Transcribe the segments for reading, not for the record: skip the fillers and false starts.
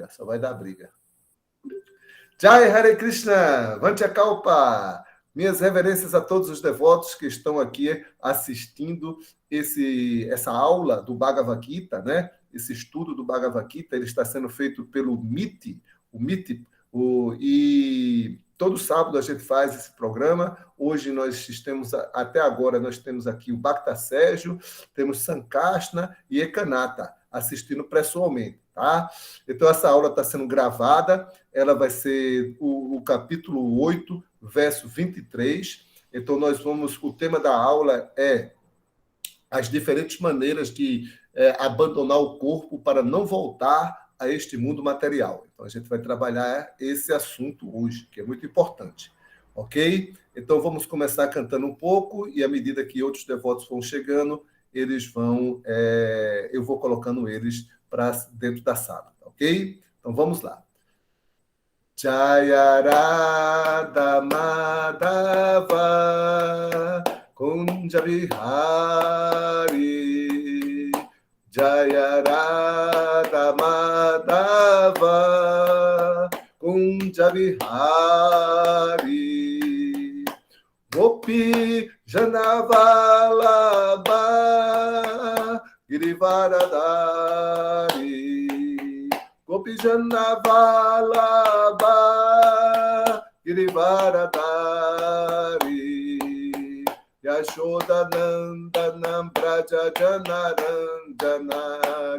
briga, só vai dar briga. Jai Hare Krishna, Vanchakalpa, minhas reverências a todos os devotos que estão aqui assistindo essa aula do Bhagavad Gita, né? Esse estudo do Bhagavad Gita, ele está sendo feito pelo MIT, e todo sábado a gente faz esse programa. Hoje nós temos, até agora, nós temos aqui o Bhakta Sérgio, temos Sankrishna e Ekanata assistindo pessoalmente, tá? Então, essa aula está sendo gravada, ela vai ser o capítulo 8, verso 23. Então, o tema da aula é as diferentes maneiras de abandonar o corpo para não voltar a este mundo material. Então, a gente vai trabalhar esse assunto hoje, que é muito importante, ok? Então, vamos começar cantando um pouco, e à medida que outros devotos vão chegando, eu vou colocando eles para dentro da sala, ok? Então, vamos lá. Jaya Radha Madhava Kunja Bihari Jaya Radha Madhava Kunja Bihari Gopi Janavalabha Girivaradari Gopi Janavalabha Girivaradari Yashoda Nandanam Braja Janaranjana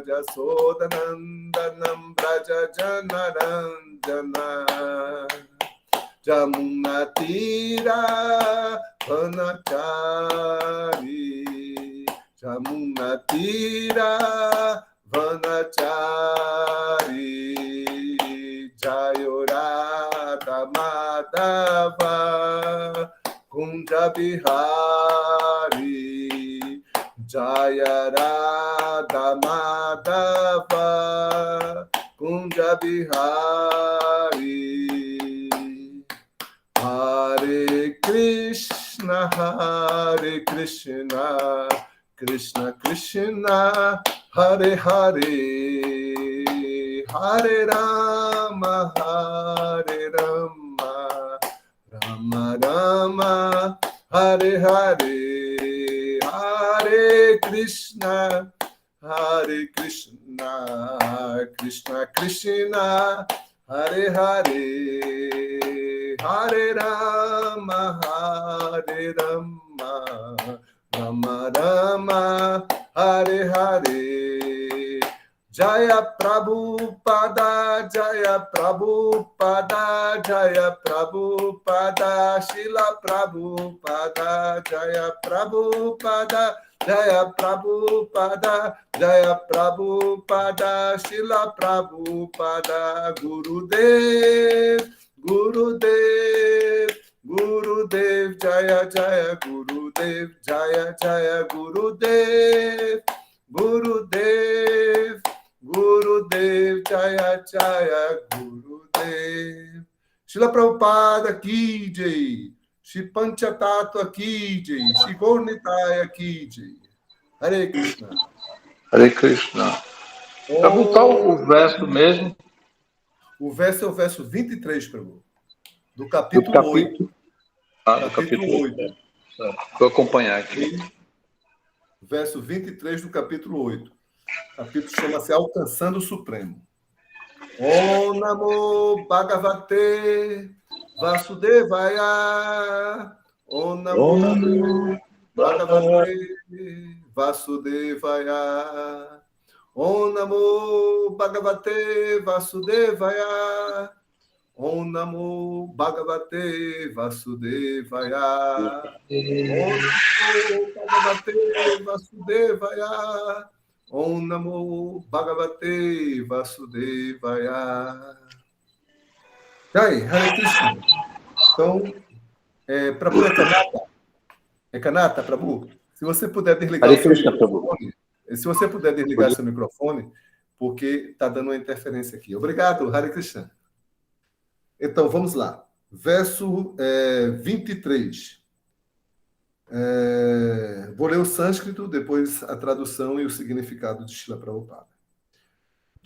Yasoda Nandanam Braja Janaranjana Jamuna Tira Vanachari Jamuna Tira Vanachari Jayorada Madhava Kunja Bihari Jayarada Madhava Kunja Bihari Hare Krishna, Krishna Krishna, Hare Hare, Hare Rama, Rama Rama, Hare Hare, Hare Krishna, Krishna Krishna, Hare Hare, Hare Rama, Rama Rama, Hare Hare. Jaya Prabhupada, Jaya Prabhupada, Jaya Prabhupada, Shila Prabhupada, Jaya Prabhupada, Jaya Prabhupada, Jaya Prabhupada, Shila Prabhupada, Gurudev, Gurudev, Gurudev, Jaya Jaya Gurudev, Jaya Jaya Gurudev, Gurudev, Gurudev, Jaya Jaya Gurudev. Shila Prabhupada Ki Jai, Shri Panchatattva Ki Jai, Shri Gaura Ki Jai. Hare Krishna. Hare Krishna. Prabhu, qual o verso mesmo? O verso é o verso 23, Prabhu. Do capítulo 8. Do capítulo 8. Vou acompanhar aqui. Verso 23 do capítulo 8. O capítulo chama-se Alcançando o Supremo. Om Namo Bhagavate Vasudevaya. Om Namo Bhagavate Vasudevaya. Om Namo Bhagavate Vasudevaya. Om Namo Bhagavate Vasudevaya. Om Namo Bhagavate Vasudevaya. Om Namo Bhagavate Vasudevaya. Jai, Hare Krishna. Então, Prabhu é Kanata, Prabhu? Se você puder desligar o seu microfone, se você puder desligar seu microfone, porque está dando uma interferência aqui. Obrigado, Hare Krishna. Então, vamos lá. Verso 23. Vou ler o sânscrito, depois a tradução e o significado de Srila Prabhupada.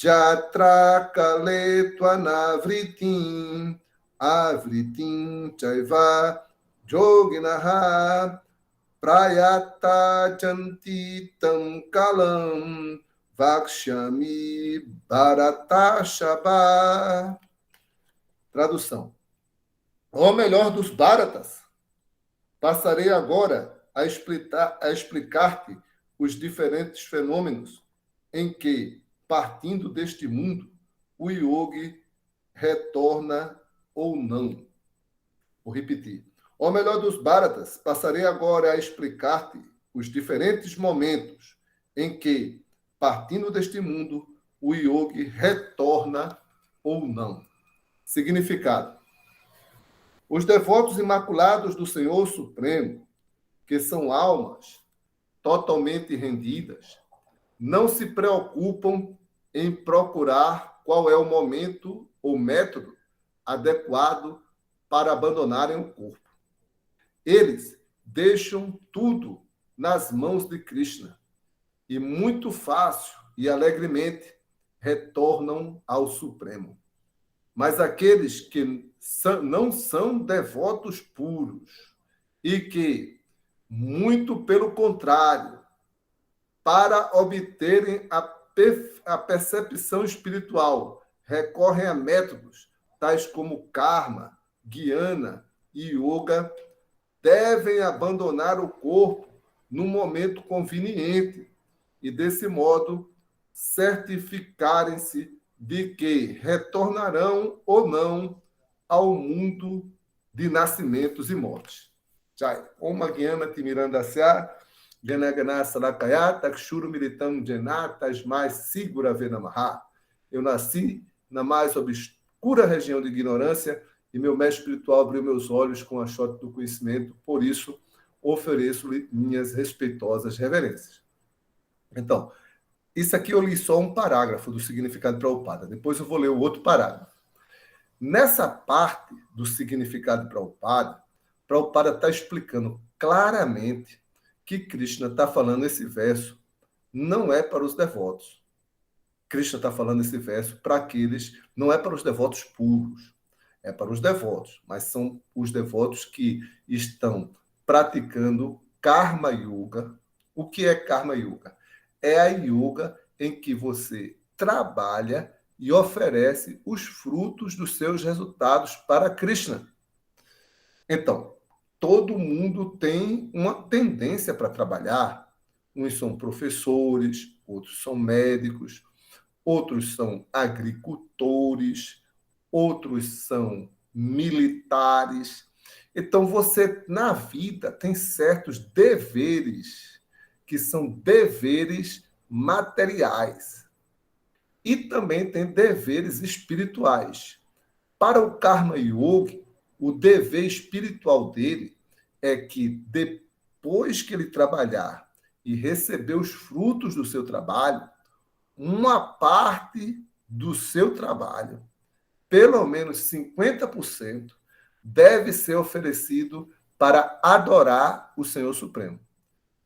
Jatra Kaletva Navritim Avritim Chaiva Joginaha Prayata Jantitam Kalam Vakshami Bharata Shabha. Tradução. Ó melhor dos Bharatas, passarei agora a explicar-te os diferentes fenômenos em que, partindo deste mundo, o yogi retorna ou não. Vou repetir. Ó melhor dos Bharatas, passarei agora a explicar-te os diferentes momentos em que, partindo deste mundo, o yogi retorna ou não. Significado. Os devotos imaculados do Senhor Supremo, que são almas totalmente rendidas, não se preocupam em procurar qual é o momento ou método adequado para abandonarem o corpo. Eles deixam tudo nas mãos de Krishna e muito fácil e alegremente retornam ao Supremo. Mas aqueles que não são devotos puros e que, muito pelo contrário, para obterem a percepção espiritual, recorrem a métodos tais como karma, guiana e yoga, devem abandonar o corpo no momento conveniente e, desse modo, certificarem-se de que retornarão ou não ao mundo de nascimentos e mortes. Jai. Om Gyana Timirandasya, Ganagana Salakaya, Takshuru Militam Jenatas, mais Sigura Venamaha. Eu nasci na mais obscura região de ignorância e meu mestre espiritual abriu meus olhos com a chota do conhecimento, por isso ofereço-lhe minhas respeitosas reverências. Então, isso aqui eu li só um parágrafo do significado de Prabhupada. Depois eu vou ler o outro parágrafo. Nessa parte do significado de Prabhupada, Prabhupada está explicando claramente que Krishna está falando esse verso não é para os devotos. Krishna está falando esse verso para aqueles, não é para os devotos puros, é para os devotos, mas são os devotos que estão praticando Karma Yoga. O que é Karma Yoga? É a yoga em que você trabalha e oferece os frutos dos seus resultados para Krishna. Então, todo mundo tem uma tendência para trabalhar. Uns são professores, outros são médicos, outros são agricultores, outros são militares. Então, você, na vida, tem certos deveres que são deveres materiais. E também tem deveres espirituais. Para o Karma Yogi, o dever espiritual dele é que, depois que ele trabalhar e receber os frutos do seu trabalho, uma parte do seu trabalho, pelo menos 50%, deve ser oferecido para adorar o Senhor Supremo.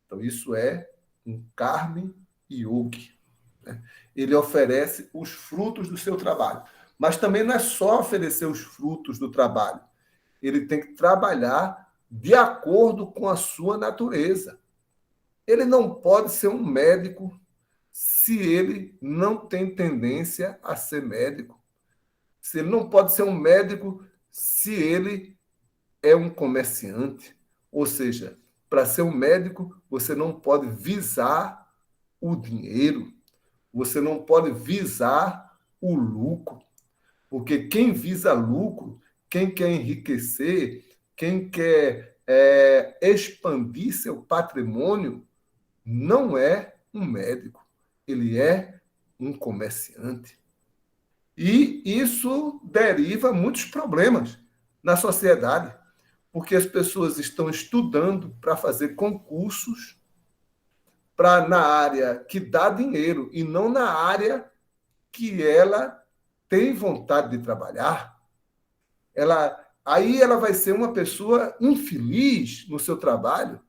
Então, isso é um Karma Yogi. Né? Ele oferece os frutos do seu trabalho. Mas também não é só oferecer os frutos do trabalho. Ele tem que trabalhar de acordo com a sua natureza. Ele não pode ser um médico se ele não tem tendência a ser médico. Ele não pode ser um médico se ele é um comerciante. Ou seja, para ser um médico, você não pode visar o dinheiro, você não pode visar o lucro, porque quem visa lucro, quem quer enriquecer, quem quer expandir seu patrimônio, não é um médico, ele é um comerciante. E isso deriva muitos problemas na sociedade, porque as pessoas estão estudando para fazer concursos na área que dá dinheiro e não na área que ela tem vontade de trabalhar. Aí ela vai ser uma pessoa infeliz no seu trabalho,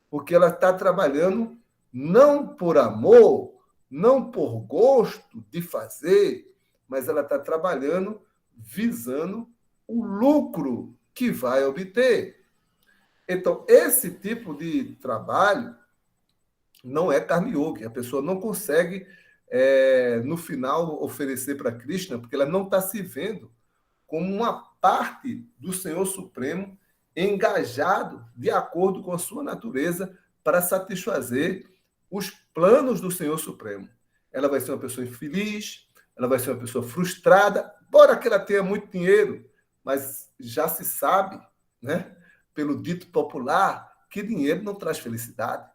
porque ela está trabalhando não por amor, não por gosto de fazer, mas ela está trabalhando visando o lucro que vai obter. Então, esse tipo de trabalho não é karma yoga. A pessoa não consegue, no final, oferecer para Krishna, porque ela não está se vendo como uma parte do Senhor Supremo engajado de acordo com a sua natureza para satisfazer os planos do Senhor Supremo. Ela vai ser uma pessoa infeliz, ela vai ser uma pessoa frustrada, embora que ela tenha muito dinheiro, mas já se sabe, né, pelo dito popular, que dinheiro não traz felicidade.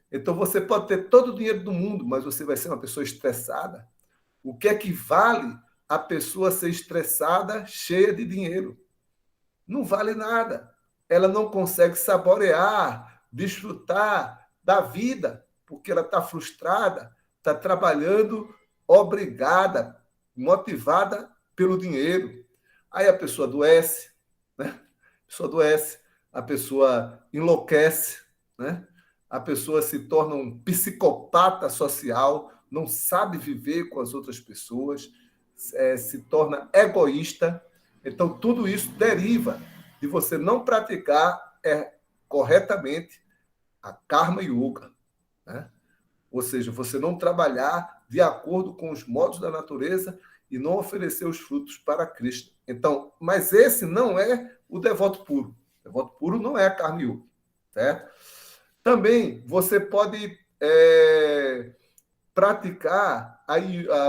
Então você pode ter todo o dinheiro do mundo, mas você vai ser uma pessoa estressada. O que é que vale a pessoa ser estressada, cheia de dinheiro? Não vale nada. Ela não consegue saborear, desfrutar da vida, porque ela está frustrada, está trabalhando obrigada, motivada pelo dinheiro. Aí a pessoa adoece, né? A pessoa enlouquece, né? A pessoa se torna um psicopata social, não sabe viver com as outras pessoas, se torna egoísta. Então, tudo isso deriva de você não praticar corretamente a Karma Yoga, né? Ou seja, você não trabalhar de acordo com os modos da natureza e não oferecer os frutos para Krishna. Então, mas esse não é o devoto puro. O devoto puro não é a Karma Yoga, certo? Também você pode praticar,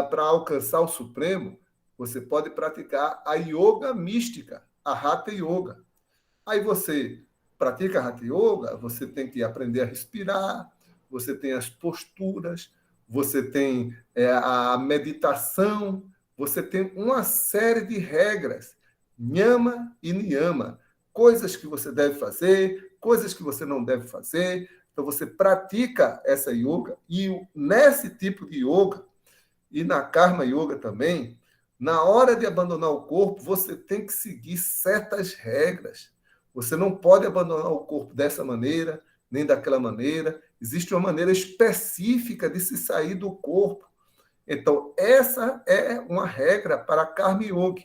para alcançar o Supremo, você pode praticar a yoga mística, a Hatha Yoga. Aí você pratica a Hatha Yoga, você tem que aprender a respirar, você tem as posturas, você tem a meditação, você tem uma série de regras, Nyama e Niyama, coisas que você deve fazer, coisas que você não deve fazer. Então, você pratica essa yoga, e nesse tipo de yoga, e na Karma Yoga também, na hora de abandonar o corpo, você tem que seguir certas regras. Você não pode abandonar o corpo dessa maneira, nem daquela maneira. Existe uma maneira específica de se sair do corpo. Então, essa é uma regra para a Karma Yoga.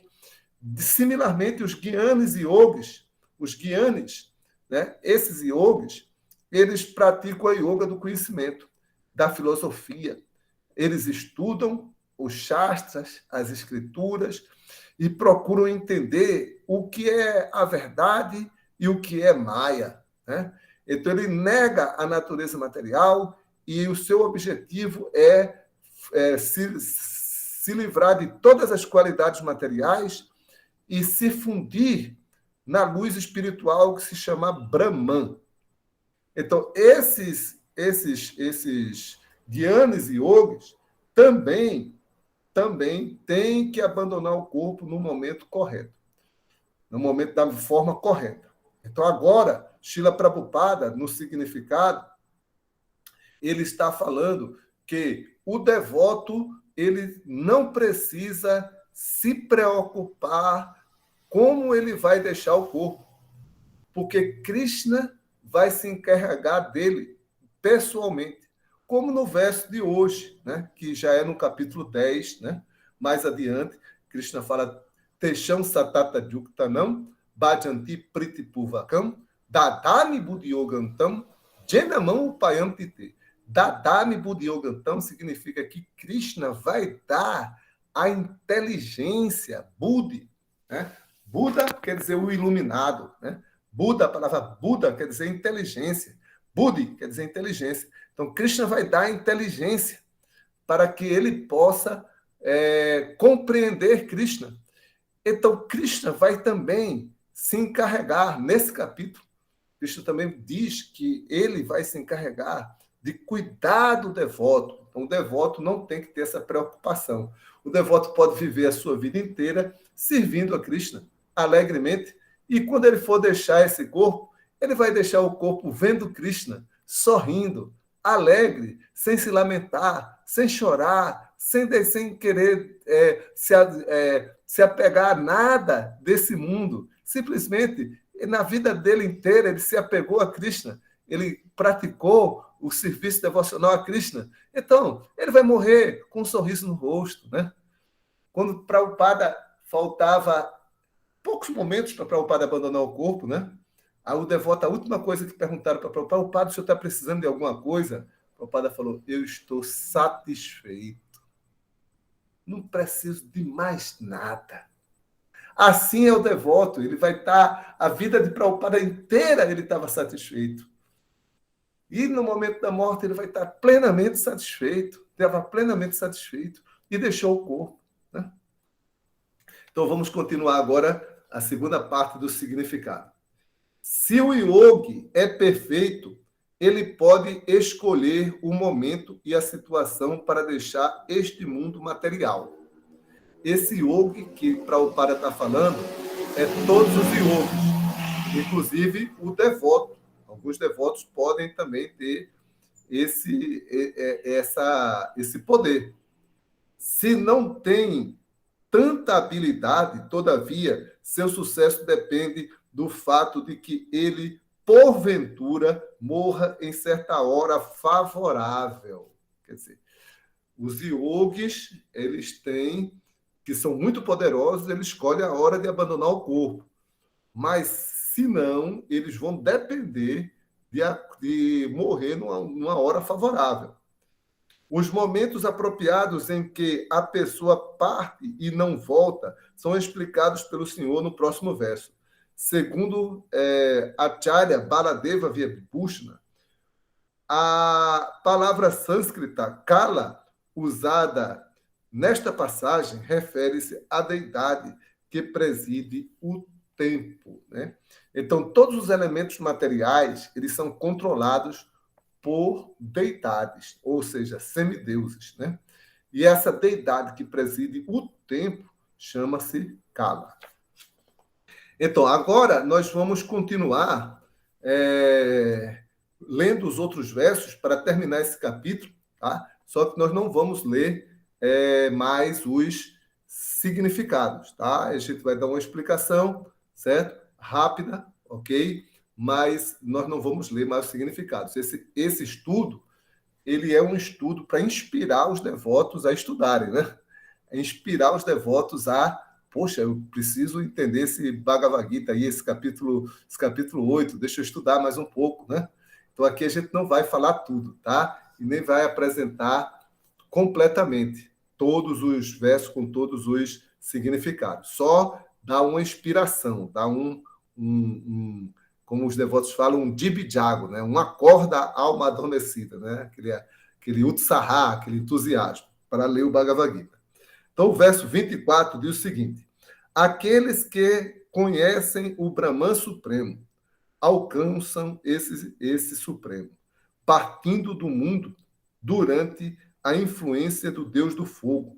Similarmente, os Gyanis e Yogis, né? Esses yogis, eles praticam a yoga do conhecimento, da filosofia. Eles estudam os shastras, as escrituras, e procuram entender o que é a verdade e o que é Maya, né? Então, ele nega a natureza material e o seu objetivo é se livrar de todas as qualidades materiais e se fundir na luz espiritual que se chama Brahman. Então, esses Dhyanis e Yogis também têm que abandonar o corpo no momento correto, no momento da forma correta. Então, agora, Srila Prabhupada, no significado, ele está falando que o devoto ele não precisa se preocupar como ele vai deixar o corpo, porque Krishna vai se encarregar dele pessoalmente, como no verso de hoje, né, que já é no capítulo 10, né, mais adiante, Krishna fala Tesham Satata Yuktanam, Bhajanti Pritipuvakam, Dadami Buddhyogantam, Jenamam Upayantite. Dadami Buddhyogantam significa que Krishna vai dar a inteligência, Buddhi, né? Buda quer dizer o iluminado, né? Buda, a palavra Buda quer dizer inteligência. Buddhi quer dizer inteligência. Então, Krishna vai dar a inteligência para que ele possa compreender Krishna. Então, Krishna vai também se encarregar, nesse capítulo, Krishna também diz que ele vai se encarregar de cuidar do devoto. Então, o devoto não tem que ter essa preocupação. O devoto pode viver a sua vida inteira servindo a Krishna alegremente, e quando ele for deixar esse corpo, ele vai deixar o corpo vendo Krishna, sorrindo, alegre, sem se lamentar, sem chorar, sem querer se apegar a nada desse mundo. Simplesmente, na vida dele inteira, ele se apegou a Krishna. Ele praticou o serviço devocional a Krishna. Então, ele vai morrer com um sorriso no rosto, né? Quando Prabhupada faltava poucos momentos para Prabhupada abandonar o corpo, né? Aí o devoto, a última coisa que perguntaram para Prabhupada, o senhor está precisando de alguma coisa? Prabhupada falou, eu estou satisfeito. Não preciso de mais nada. Assim é o devoto, ele vai estar, a vida de Prabhupada inteira ele estava satisfeito. E no momento da morte ele vai estar plenamente satisfeito, estava plenamente satisfeito e deixou o corpo. Né? Então vamos continuar agora a segunda parte do significado. Se o yogi é perfeito, ele pode escolher o momento e a situação para deixar este mundo material. Esse yogi que Prabhupada está falando é todos os yogis, inclusive o devoto. Alguns devotos podem também ter esse poder. Se não tem tanta habilidade, todavia, seu sucesso depende do fato de que ele, porventura, morra em certa hora favorável. Quer dizer, os yogis, eles têm, que são muito poderosos, eles escolhem a hora de abandonar o corpo. Mas, se não, eles vão depender de morrer numa hora favorável. Os momentos apropriados em que a pessoa parte e não volta são explicados pelo Senhor no próximo verso. Segundo Acharya Baladeva Vibhushana, a palavra sânscrita kala, usada nesta passagem, refere-se à deidade que preside o tempo. Né? Então, todos os elementos materiais eles são controlados por deidades, ou seja, semideuses. Né? E essa deidade que preside o tempo chama-se Kala. Então, agora nós vamos continuar lendo os outros versos para terminar esse capítulo, tá? Só que nós não vamos ler mais os significados, tá? A gente vai dar uma explicação, certo? Rápida, ok? Mas nós não vamos ler mais os significados. Esse estudo, ele é um estudo para inspirar os devotos a estudarem, né? Inspirar os devotos a, poxa, eu preciso entender esse Bhagavad Gita aí, esse capítulo 8, deixa eu estudar mais um pouco, né? Então aqui a gente não vai falar tudo, tá? E nem vai apresentar completamente todos os versos com todos os significados. Só dá uma inspiração, dá como os devotos falam, um dibijago, né? Uma acorda a alma adormecida, né? Aquele utsaha, aquele entusiasmo para ler o Bhagavad Gita. Então, o verso 24 diz o seguinte: aqueles que conhecem o Brahman Supremo alcançam esse Supremo, partindo do mundo durante a influência do Deus do Fogo,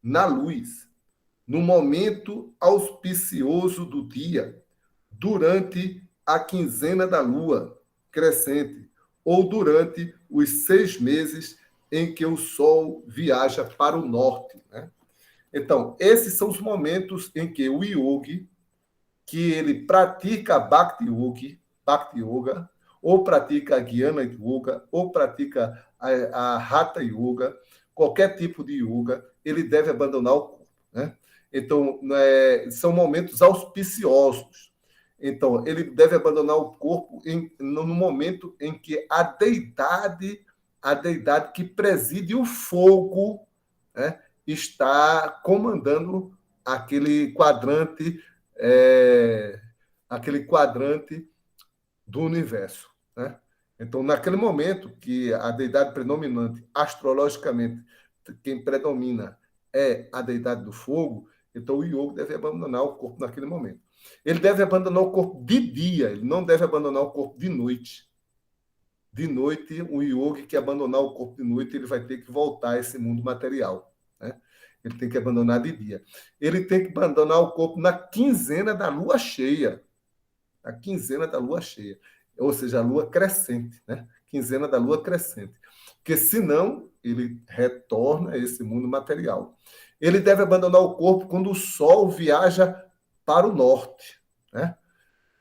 na luz, no momento auspicioso do dia, durante a quinzena da lua crescente, ou durante os 6 meses em que o Sol viaja para o norte. Né? Então, esses são os momentos em que o yogi, que ele pratica Bhakti Yoga, ou pratica a Jnana Yoga, ou pratica a Hatha Yoga, qualquer tipo de yoga, ele deve abandonar o corpo. Né? Então, são momentos auspiciosos. Então, ele deve abandonar o corpo no momento em que a deidade que preside o fogo, né, está comandando aquele quadrante do universo. Né? Então, naquele momento que a deidade predominante, astrologicamente, quem predomina é a deidade do fogo, então o yogi deve abandonar o corpo naquele momento. Ele deve abandonar o corpo de dia, ele não deve abandonar o corpo de noite. De noite, o yogi que abandonar o corpo de noite, ele vai ter que voltar a esse mundo material. Né? Ele tem que abandonar de dia. Ele tem que abandonar o corpo na quinzena da lua cheia. A quinzena da lua cheia. Ou seja, a lua crescente. Né? Quinzena da lua crescente. Porque, senão, ele retorna a esse mundo material. Ele deve abandonar o corpo quando o Sol viaja para o norte. Né?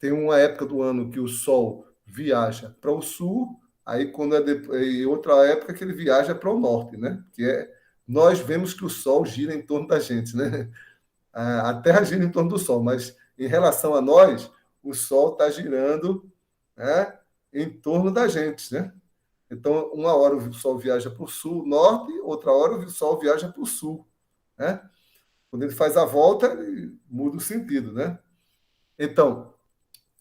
Tem uma época do ano que o Sol viaja para o sul, Aí, quando em outra época, que ele viaja para o norte, né? Nós vemos que o Sol gira em torno da gente, né? A Terra gira em torno do Sol, mas em relação a nós, o Sol está girando, né, em torno da gente, né? Então, uma hora o Sol viaja para o sul, norte, outra hora o Sol viaja para o sul, né? Quando ele faz a volta, ele muda o sentido, né? Então,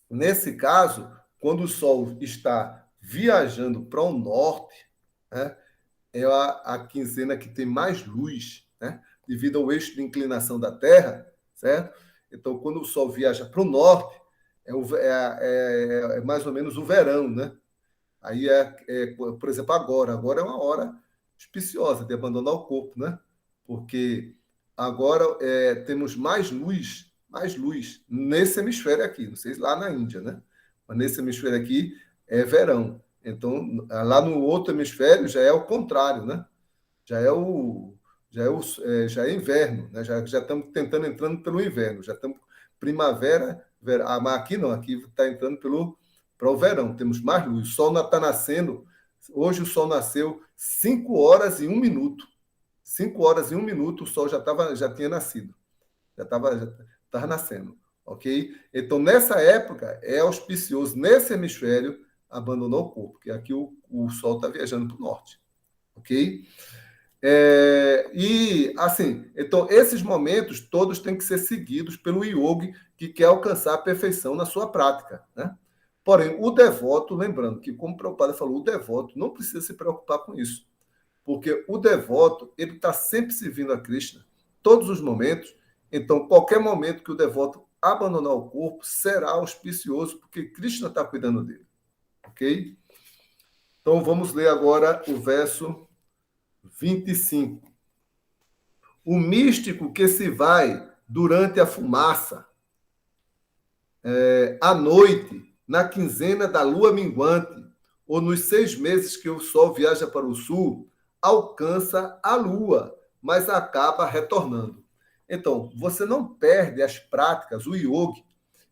nesse caso, quando o Sol está viajando para o norte, né, é a quinzena que tem mais luz, né? Devido ao eixo de inclinação da Terra, certo? Então, quando o Sol viaja para o norte, é mais ou menos o verão, né? Aí por exemplo, agora é uma hora auspiciosa de abandonar o corpo, né? Porque agora temos mais luz nesse hemisfério aqui, não sei se lá na Índia, né? Mas nesse hemisfério aqui é verão. Então, lá no outro hemisfério já é o contrário, né? Já é o já é inverno, né? Já estamos tentando entrando pelo inverno, já estamos primavera, aqui não, aqui está entrando para o verão, temos mais luz. O sol está nascendo, hoje o sol nasceu 5 horas e 1 minuto. 5 horas e 1 minuto o sol já tinha nascido, já estava nascendo, ok? Então, nessa época, é auspicioso, nesse hemisfério, abandonou o corpo, porque aqui o sol está viajando para o norte, ok? E, assim, então, esses momentos todos têm que ser seguidos pelo yogi que quer alcançar a perfeição na sua prática, né? Porém, o devoto, lembrando que, como o Prabhupada falou, o devoto não precisa se preocupar com isso, porque o devoto, ele está sempre servindo a Krishna, todos os momentos. Então, qualquer momento que o devoto abandonar o corpo, será auspicioso, porque Krishna está cuidando dele, ok? Então, vamos ler agora o verso 25. O místico que se vai durante a fumaça, à noite, na quinzena da lua minguante, ou nos 6 meses que o sol viaja para o sul, alcança a lua, mas acaba retornando. Então, você não perde as práticas, o yogi,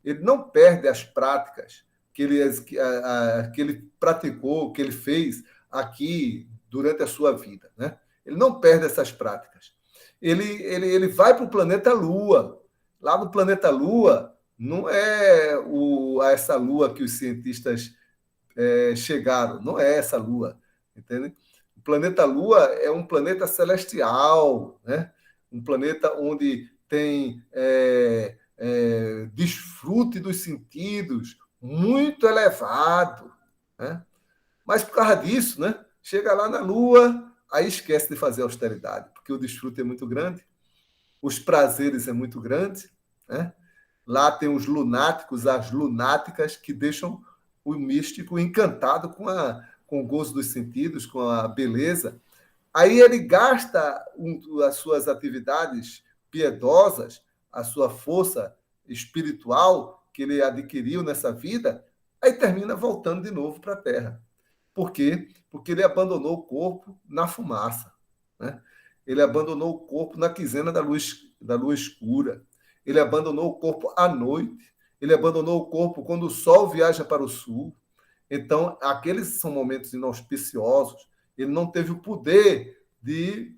ele não perde as práticas que ele praticou, que ele fez aqui durante a sua vida, né? Ele não perde essas práticas. Ele vai para o planeta Lua. Lá no planeta Lua, não é essa Lua que os cientistas chegaram, não é essa Lua, entende? O planeta Lua é um planeta celestial, né? Um planeta onde tem desfrute dos sentidos muito elevado, né? Mas por causa disso, né? Chega lá na Lua, aí esquece de fazer austeridade, porque o desfrute é muito grande, os prazeres é muito grande, né? Lá tem os lunáticos, as lunáticas, que deixam o místico encantado com o gozo dos sentidos, com a beleza. Aí ele gasta as suas atividades piedosas, a sua força espiritual que ele adquiriu nessa vida, aí termina voltando de novo para a Terra. Por quê? Porque ele abandonou o corpo na fumaça, né? Ele abandonou o corpo na quinzena da lua escura. Ele abandonou o corpo à noite. Ele abandonou o corpo quando o sol viaja para o sul. Então, aqueles são momentos inauspiciosos. Ele não teve o poder de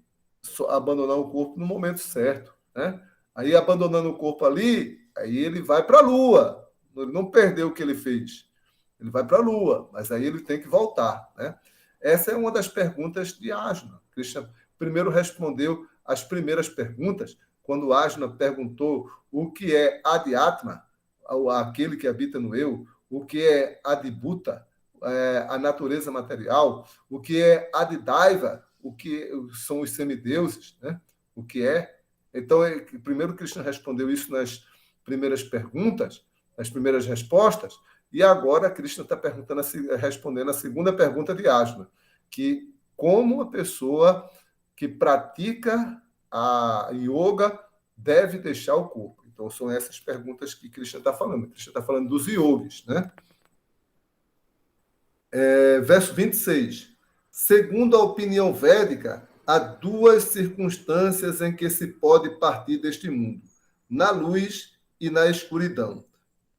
abandonar o corpo no momento certo, né? Aí, abandonando o corpo ali, aí ele vai para a Lua. Ele não perdeu o que ele fez. Ele vai para a Lua, mas aí ele tem que voltar, né? Essa é uma das perguntas de Ajna. Krishna primeiro respondeu as primeiras perguntas, quando Ajna perguntou o que é Adhyatma, aquele que habita no eu, o que é Adibhuta, a natureza material, o que é Adidaiva, o que são os semideuses, né? O que é. Então, primeiro Krishna respondeu isso nas primeiras perguntas, nas primeiras respostas, e agora Krishna está respondendo a segunda pergunta de Ajna, que como a pessoa que pratica a yoga deve deixar o corpo. Então, são essas perguntas que Krishna está falando. Krishna está falando dos yogis, né? Verso 26. Segundo a opinião védica, há 2 circunstâncias em que se pode partir deste mundo: na luz e na escuridão.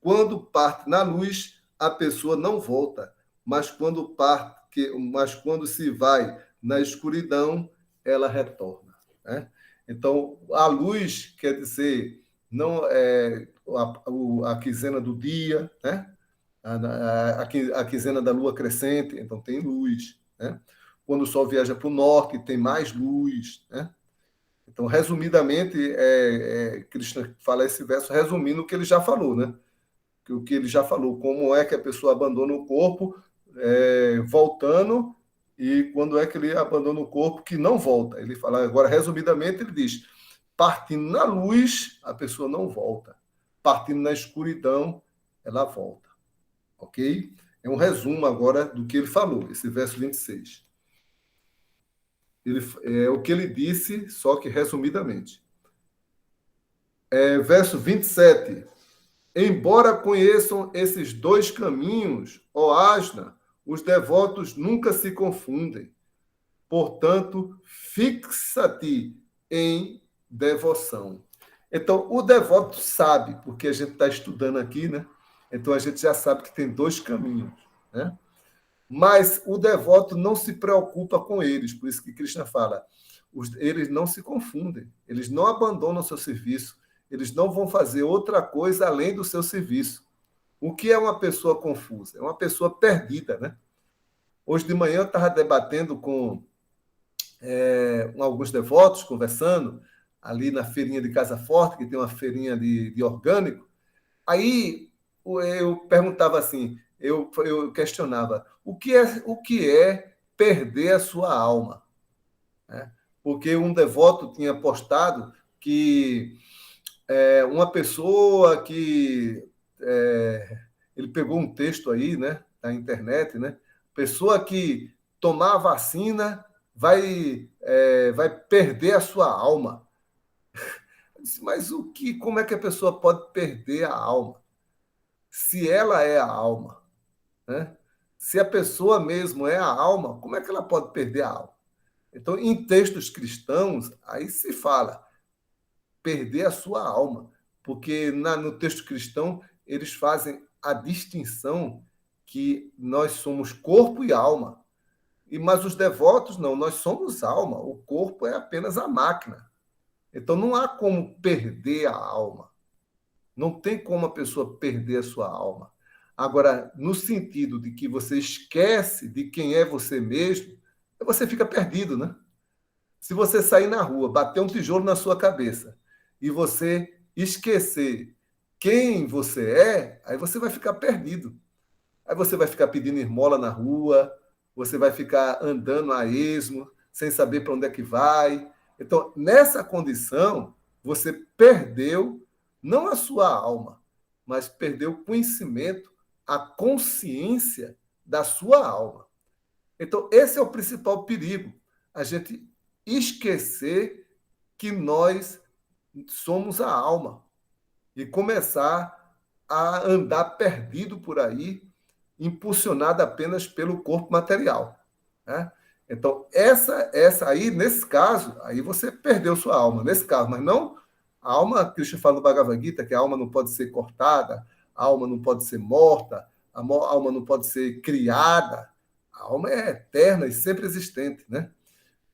Quando parte na luz, a pessoa não volta, mas quando mas quando se vai na escuridão, ela retorna, né? Então, a luz quer dizer não é a quinzena do dia, né? A quinzena da lua crescente, então tem luz, né? Quando o sol viaja para o norte, tem mais luz, né? Então, resumidamente, Krishna fala esse verso resumindo o que ele já falou, né? O que ele já falou, como é que a pessoa abandona o corpo voltando e quando é que ele abandona o corpo que não volta. Ele fala, agora, resumidamente, ele diz, partindo na luz, a pessoa não volta. Partindo na escuridão, ela volta. Ok? É um resumo agora do que ele falou, esse verso 26. É o que ele disse, só que resumidamente. Verso 27. Embora conheçam esses dois caminhos, ó Asna, os devotos nunca se confundem. Portanto, fixa-te em devoção. Então, o devoto sabe, porque a gente está estudando aqui, né? Então, a gente já sabe que tem dois caminhos, né? Mas o devoto não se preocupa com eles, por isso que Krishna fala, eles não se confundem, eles não abandonam o seu serviço, eles não vão fazer outra coisa além do seu serviço. O que é uma pessoa confusa? É uma pessoa perdida, né? Hoje de manhã eu estava debatendo com alguns devotos, conversando, ali na feirinha de Casa Forte, que tem uma feirinha de orgânico. Aí eu perguntava assim, eu questionava, o que é perder a sua alma? Né? Porque um devoto tinha postado que uma pessoa que ele pegou um texto aí, né, na internet, né? Pessoa que tomar a vacina vai perder a sua alma. Eu disse, mas como é que a pessoa pode perder a alma? Se ela é a alma, né? Se a pessoa mesmo é a alma, como é que ela pode perder a alma? Então, em textos cristãos, aí se fala perder a sua alma, porque no texto cristão eles fazem a distinção que nós somos corpo e alma. Mas os devotos não, nós somos alma, o corpo é apenas a máquina. Então não há como perder a alma. Não tem como a pessoa perder a sua alma. Agora, no sentido de que você esquece de quem é você mesmo, você fica perdido, né? Se você sair na rua, bater um tijolo na sua cabeça e você esquecer quem você é, aí você vai ficar perdido. Aí você vai ficar pedindo esmola na rua, você vai ficar andando a esmo, sem saber para onde é que vai. Então, nessa condição, você perdeu não a sua alma, mas perdeu o conhecimento, a consciência da sua alma. Então, esse é o principal perigo, a gente esquecer que nós somos a alma e começar a andar perdido por aí, impulsionado apenas pelo corpo material, né? Então, essa aí, nesse caso, aí você perdeu sua alma, nesse caso, mas não a alma, Krishna fala no Bhagavad Gita, que a alma não pode ser cortada, a alma não pode ser morta, a alma não pode ser criada, a alma é eterna e sempre existente, né?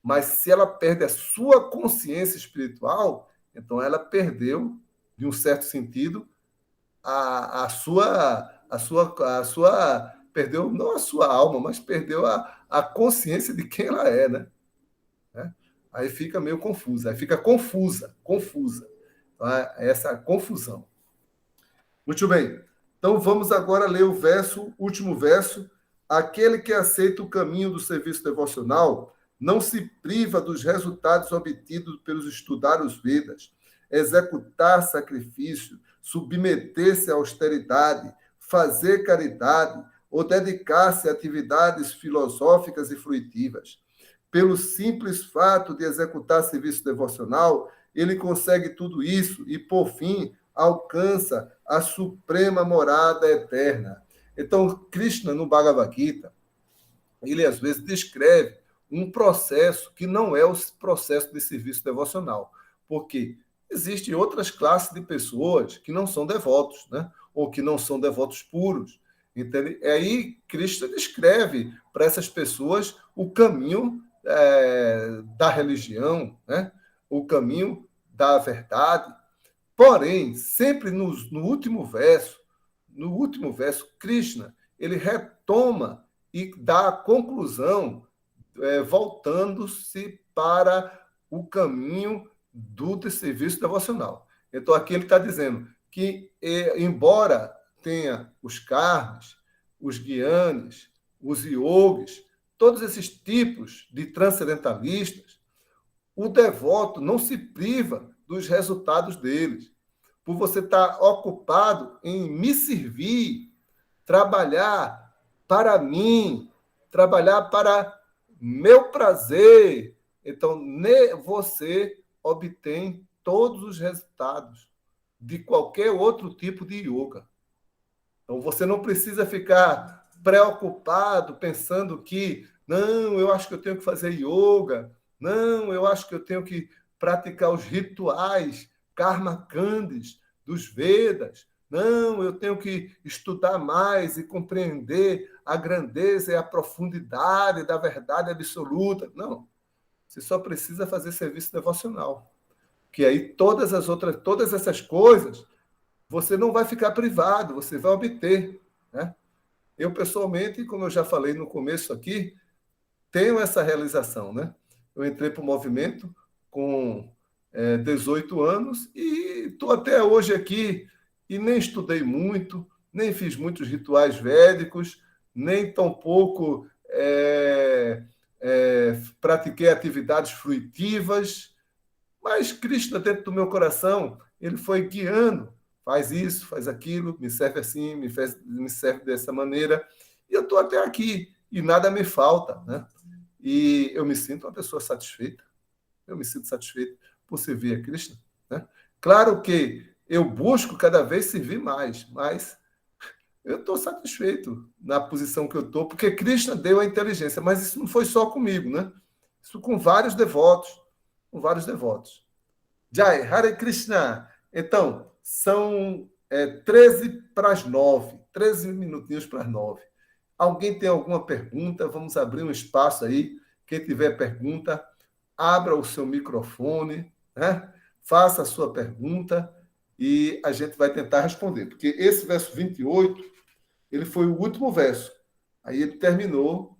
Mas se ela perde a sua consciência espiritual, então ela perdeu, de um certo sentido, perdeu não a sua alma, mas perdeu a consciência de quem ela é, né? Aí fica meio confusa, aí fica confusa. Tá? Essa confusão. Muito bem. Então vamos agora ler último verso. Aquele que aceita o caminho do serviço devocional não se priva dos resultados obtidos pelos estudar os Vedas, executar sacrifício, submeter-se à austeridade, fazer caridade ou dedicar-se a atividades filosóficas e fruitivas. Pelo simples fato de executar serviço devocional, ele consegue tudo isso e, por fim, alcança a suprema morada eterna. Então, Krishna, no Bhagavad Gita, ele às vezes descreve um processo que não é o processo de serviço devocional, porque existem outras classes de pessoas que não são devotos, né? Ou que não são devotos puros. Entende? E aí Cristo descreve para essas pessoas o caminho da religião, né? O caminho da verdade. Porém, sempre no último verso, Krishna, ele retoma e dá a conclusão, voltando-se para o caminho do serviço devocional. Então, aqui ele está dizendo que, embora tenha os karmas, os gyanis, os yogis, todos esses tipos de transcendentalistas, o devoto não se priva dos resultados deles. Por você estar ocupado em me servir, trabalhar para mim, trabalhar para meu prazer. Então, você obtém todos os resultados de qualquer outro tipo de yoga. Então, você não precisa ficar preocupado, pensando que, não, eu acho que eu tenho que fazer yoga, não, eu acho que eu tenho que praticar os rituais karma kandis dos Vedas, não, eu tenho que estudar mais e compreender a grandeza e a profundidade da verdade absoluta. Não, você só precisa fazer serviço devocional. Que aí todas essas coisas, você não vai ficar privado, você vai obter, né? Eu, pessoalmente, como eu já falei no começo aqui, tenho essa realização, né? Eu entrei para o movimento com 18 anos e estou até hoje aqui e nem estudei muito, nem fiz muitos rituais védicos, nem tampouco pratiquei atividades fruitivas, mas Krishna, dentro do meu coração, ele foi guiando, faz isso, faz aquilo, me serve assim, me serve dessa maneira, e eu estou até aqui, e nada me falta, né? E eu me sinto uma pessoa satisfeita, eu me sinto satisfeito por servir a Krishna, né? Claro que eu busco cada vez servir mais, mas eu estou satisfeito na posição que eu estou, porque Krishna deu a inteligência, mas isso não foi só comigo, né? Isso com vários devotos, Jai, Hare Krishna. Então, são 13 para as 9, 13 minutinhos para as 9. Alguém tem alguma pergunta? Vamos abrir um espaço aí. Quem tiver pergunta, abra o seu microfone, né? Faça a sua pergunta e a gente vai tentar responder. Porque esse verso 28, ele foi o último verso. Aí ele terminou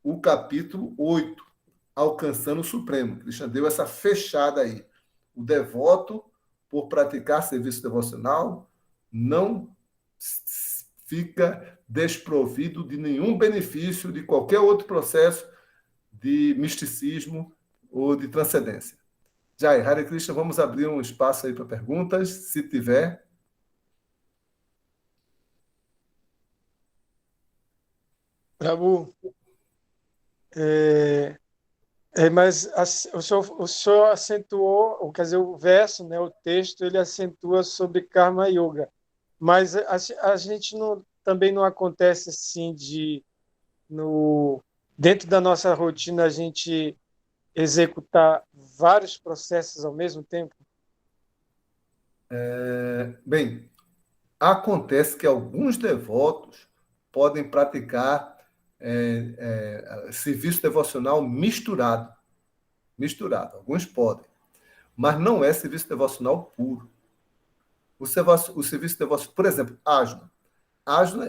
o capítulo 8, alcançando o Supremo. Krishna deu essa fechada aí. O devoto, por praticar serviço devocional, não fica desprovido de nenhum benefício de qualquer outro processo de misticismo ou de transcendência. Jai, Hare Krishna, vamos abrir um espaço aí para perguntas, se tiver. Prabhu, mas o senhor acentuou, quer dizer, o verso, né, o texto, ele acentua sobre Karma Yoga. Mas a gente também não acontece assim dentro da nossa rotina a gente executar vários processos ao mesmo tempo? Bem, acontece que alguns devotos podem praticar serviço devocional misturado. Alguns podem. Mas não é serviço devocional puro. O serviço devocional, por exemplo, Ajna,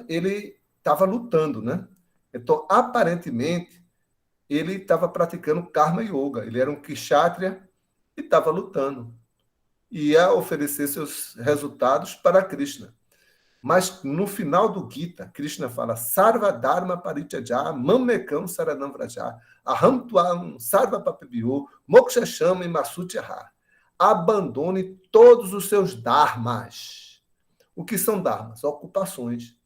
ele estava lutando, né? Então, aparentemente, ele estava praticando Karma Yoga. Ele era um Kshatriya e estava lutando. Ia oferecer seus resultados para Krishna. Mas no final do Gita, Krishna fala Sarva Dharma Parityaja Mammekam Saranam Vraja Aham Tuam Sarva Papibhyo Moksha Shama e Masutyaha. Abandone todos os seus dharmas. O que são dharmas? Ocupações.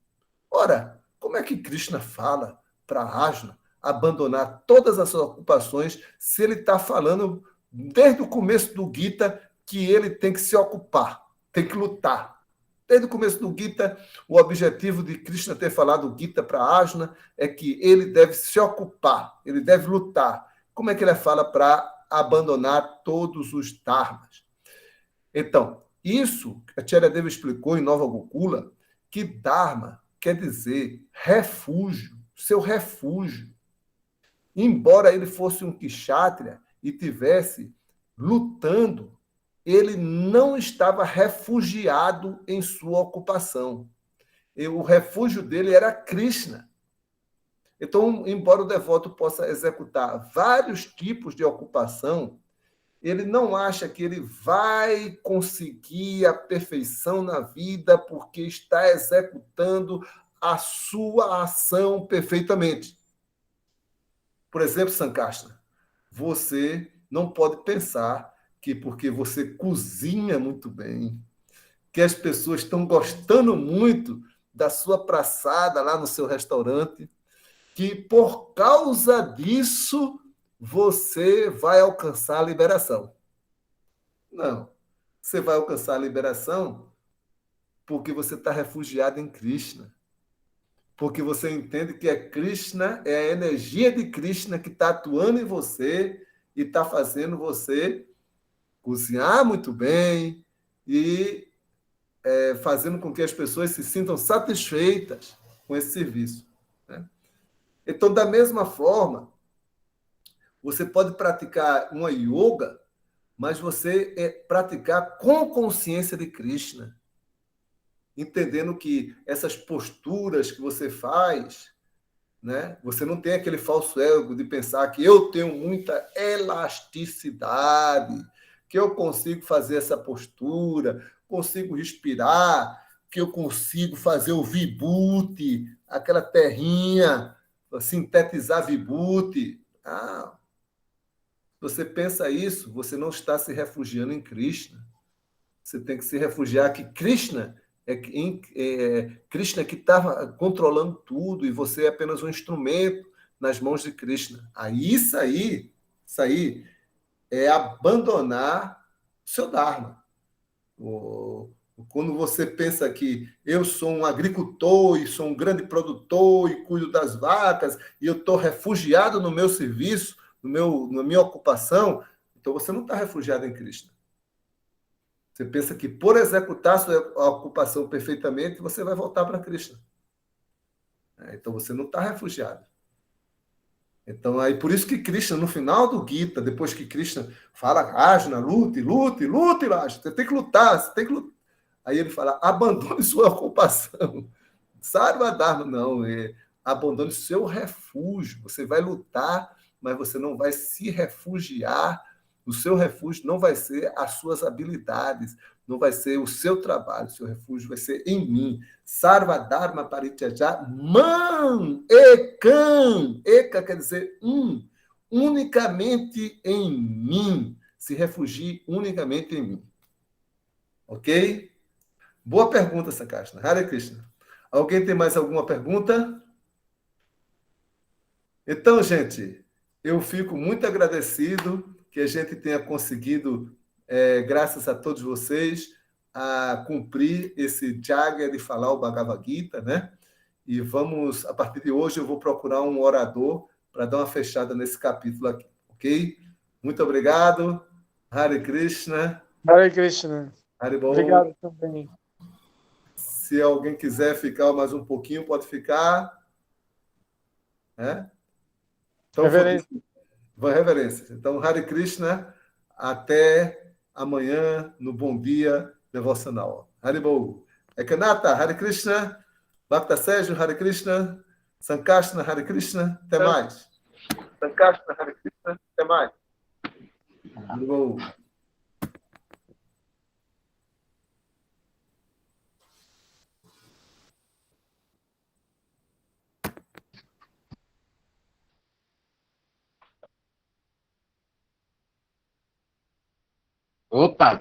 Ora, como é que Krishna fala para Ajna abandonar todas as suas ocupações se ele está falando desde o começo do Gita que ele tem que se ocupar, tem que lutar? Desde o começo do Gita, o objetivo de Krishna ter falado o Gita para Ajna é que ele deve se ocupar, ele deve lutar. Como é que ele fala para abandonar todos os dharmas? Então, isso, a Charyadeva explicou em Nova Gokula, que dharma quer dizer refúgio, seu refúgio. Embora ele fosse um kshatriya e tivesse lutando, ele não estava refugiado em sua ocupação. E o refúgio dele era Krishna. Então, embora o devoto possa executar vários tipos de ocupação, ele não acha que ele vai conseguir a perfeição na vida porque está executando a sua ação perfeitamente. Por exemplo, Sankarsana, você não pode pensar que porque você cozinha muito bem, que as pessoas estão gostando muito da sua praçada lá no seu restaurante, que por causa disso você vai alcançar a liberação. Não. Você vai alcançar a liberação porque você está refugiado em Krishna. Porque você entende que é Krishna, é a energia de Krishna que está atuando em você e está fazendo você cozinhar muito bem e fazendo com que as pessoas se sintam satisfeitas com esse serviço. Né? Então, da mesma forma, você pode praticar uma yoga, mas você praticar com consciência de Krishna, entendendo que essas posturas que você faz, né, você não tem aquele falso ego de pensar que eu tenho muita elasticidade, que eu consigo fazer essa postura, consigo respirar, que eu consigo fazer o vibhuti, aquela terrinha, sintetizar vibhuti. Você pensa isso, você não está se refugiando em Krishna. Você tem que se refugiar que Krishna Krishna que está controlando tudo e você é apenas um instrumento nas mãos de Krishna. Aí isso aí é abandonar o seu Dharma. Quando você pensa que eu sou um agricultor e sou um grande produtor e cuido das vacas e eu estou refugiado no meu serviço, na minha ocupação, então você não está refugiado em Krishna. Você pensa que por executar sua ocupação perfeitamente, você vai voltar para Krishna. Então você não está refugiado. Então, aí por isso que Krishna, no final do Gita, depois que Krishna fala, Arjuna, lute, Arjuna, você tem que lutar, você tem que lutar. Aí ele fala, abandone sua ocupação. Sarva Dharma, não, abandone seu refúgio. Você vai lutar, mas você não vai se refugiar. O seu refúgio não vai ser as suas habilidades, não vai ser o seu trabalho, o seu refúgio vai ser em mim. Sarva Dharma Parityaja Man Ekam. Eka quer dizer unicamente em mim. Se refugie unicamente em mim. Ok? Boa pergunta, Sankarsana. Hare Krishna. Alguém tem mais alguma pergunta? Então, gente, eu fico muito agradecido que a gente tenha conseguido, graças a todos vocês, a cumprir esse jagya de falar o Bhagavad Gita, né? E vamos, a partir de hoje, eu vou procurar um orador para dar uma fechada nesse capítulo aqui, ok? Muito obrigado. Hare Krishna. Hare Krishna. Haribol. Obrigado também. Se alguém quiser ficar mais um pouquinho, pode ficar. Então, Reverência. reverência. Então, Hare Krishna, até amanhã no Bom Dia Devocional. Haribol. Ekanata, Hare Krishna. Bhakta Sérgio, Hare Krishna. Sankarsana, Hare Krishna. Até mais. Sankarsana, Hare Krishna. Até mais. Haribol. Opa,